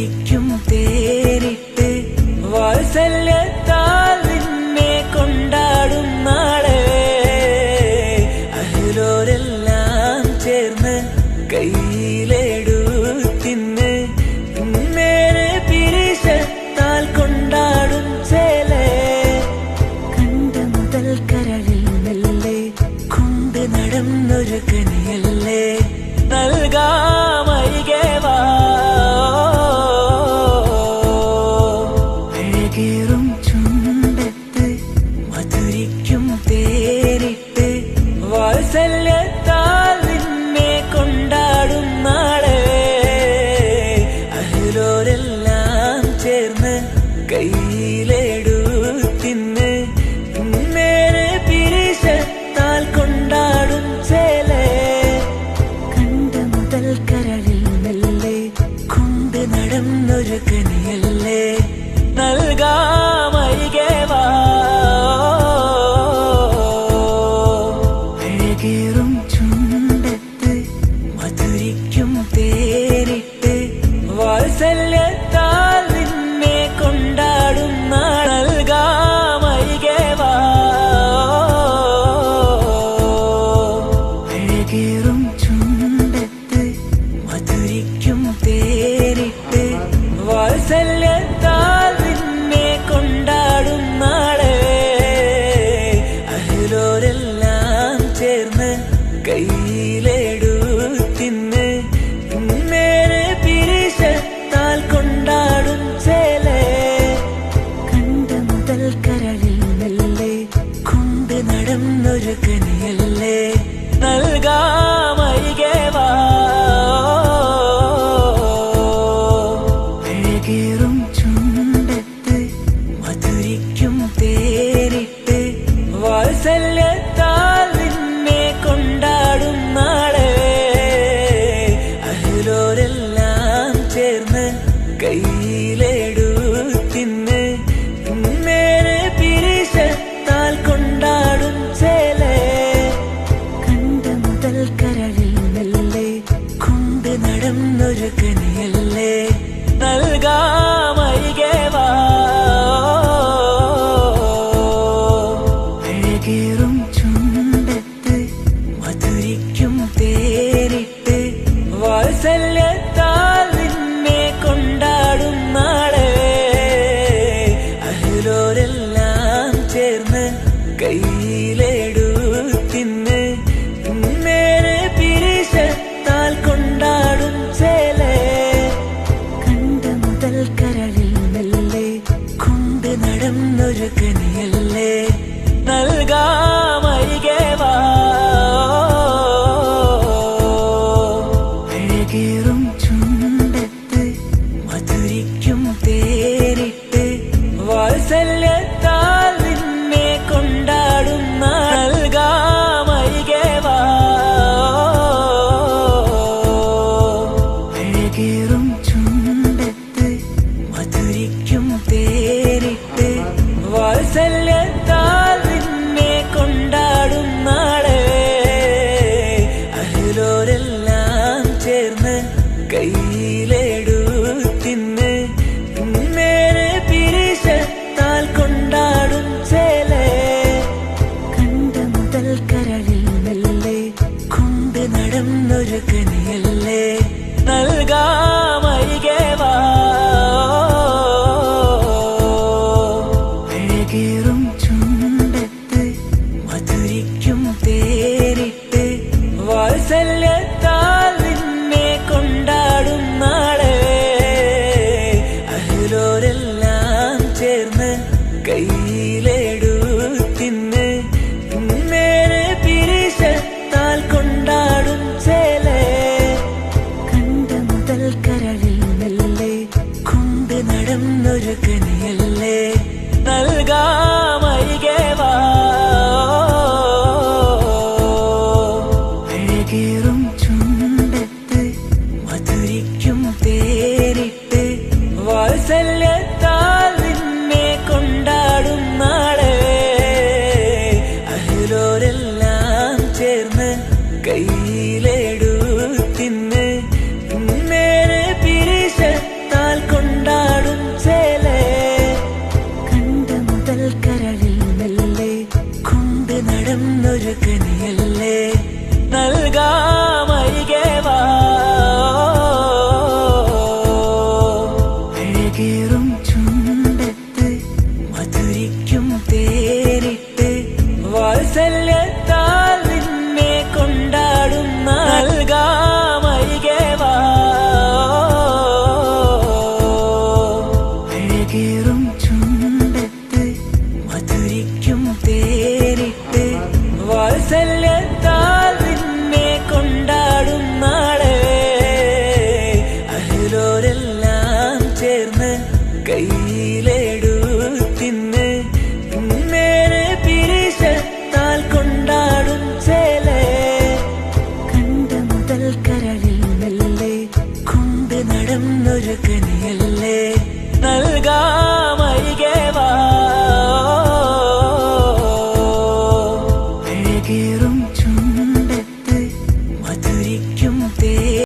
മധുരിക്കും തേരിട്ട് വാത്സല്യത്താൽ നിന്നെ കൊണ്ടാടും നാളെ അഹ്ലോരെല്ലാം ചേർന്ന് കയ്യിലെടുത്തിന്ന് നേരെ പിരിശത്താൽ കൊണ്ടാടും ചേലേ കണ്ട മുതൽ കരളിൽ മെല്ലെ കൊണ്ട് നടന്നൊരു കനിയല്ലേ നൽകാമരികെ വാ അഴകേറും ചുണ്ടത്ത് മധുരിക്കും തേരിട്ട് വാത്സല്യത്താൽ നിന്നെ കൊണ്ടാടും നാളെ അഹ്ലോരെല്ലാം ചേർന്ന് കയ്യിലെടുത്തിന്ന് നേരെ പിരിശത്താൽ കൊണ്ടാടും ചേലേ കണ്ട മുതൽ കരളിൽ മെല്ലെ കൊണ്ട് നടന്നൊരു കനിയല്ലേ നൽകാമരികെ വാ അഴകേറും ചുണ്ടത്ത് മധുരിക്കും തേരിട്ട് വാത്സല്യത്താൽ നിന്നെ കൊണ്ടാടും നാൾ നൽകാമരികെ വാ അഴകേറും ചുണ്ടത്ത് മധുരിക്കും തേരിട്ട് വാത്സല്യത്താൽ നിന്നെ കൊണ്ടാടും നാളെ അഹ്ലോരെല്ലാം ചേർന്ന് കയ്യിലെടുത്തിന്ന് നേരെ പിരിശത്താൽ കൊണ്ടാടും ചേലേ കണ്ട മുതൽ കരളിൽ മെല്ലെ കൊണ്ട് നടന്നൊരു കനിയല്ലേ നൽകാമരികെ വാ അഴകേറും ചുണ്ടത്ത് മധുരിക്കും തേരിട്ട് വാത്സല്യത്താൽ നിന്നെ കൊണ്ടാടും നാളെ അഹ്ലോരെല്ലാം ചേർന്ന് കയ്യിലെടുത്തിന്ന് നേരെ പിരിശത്താൽ കൊണ്ടാടും ചേലേ കണ്ട മുതൽ കരളിൽ മെല്ലെ കൊണ്ട് നടന്നൊരു കനിയല്ലേ നൽകാമരികെ വാ അഴകേറും ചുണ്ടത്ത് മധുരിക്കും തേരിട്ട് വാത്സല്യത്താൽ നിന്നെ കൊണ്ടാടും നാളെ അഹ്ലോരെല്ലാം ചേർന്ന് കയ്യിലെടുത്തിന്ന് നേരെ പിരിശത്താൽ കൊണ്ടാടും ചേലേ കണ്ട മുതൽ കരളിൽ മെല്ലെ കൊണ്ട് നടന്നൊരു കനിയല്ലേ നൽകാമരികെ വാ അഴകേറും ചുണ്ടത്ത് മധുരിക്കും തേരിട്ട് വാത്സല്യത്താൽ നിന്നെ കൊണ്ടാടും നാൾ നൽകാമരികെ വാ അഴകേറും ചുണ്ടത്ത് മധുരിക്കും തേരിട്ട് വാത്സല്യത്താൽ നിന്നെ കൊണ്ടാടും നാളെ അഹ്ലോരെല്ലാം ചേർന്ന് കയ്യിലെടുത്തിന്ന് നേരെ പിരിശത്താൽ കൊണ്ടാടും ചേലേ കണ്ട മുതൽ കരളിൽ മെല്ലെ കൊണ്ട് നടന്നൊരു കനിയല്ലേ നൽകാമരികെ വാ അഴകേറും ചുണ്ടത്ത് മധുരിക്കും തേരിട്ട് വാത്സല്യത്താൽ നിന്നെ കൊണ്ടാടും നാളെ അഹ്ലോരെല്ലാം ചേർന്ന് കയ്യിലെടുത്തിന്ന് നേരെ പിരിശത്താൽ കൊണ്ടാടും ചേലേ കണ്ട മുതൽ കരളിൽ മെല്ലെ കൊണ്ട് നടന്നൊരു കനിയല്ലേ നൽകാമരികെ വാ അഴകേറും ചുണ്ടത്ത് മധുരിക്കും തേരിട്ട് വാത്സല്യത്താൽ നിന്നെ കൊണ്ടാടും നാളെ അഹ്ലോരെല്ലാം ചേർന്ന് കയ്യിലെടുത്തിന്ന് നേരെ പിരിശത്താൽ കയ്യിലെടുത്തിന്ന് പിന്നേറെ പിരിശത്താൽ കൊണ്ടാടും ചേലേ കണ്ട മുതൽ കരളിൽ മെല്ലെ കൊണ്ട് നടന്നൊരു കനിയല്ലേ നൽകാ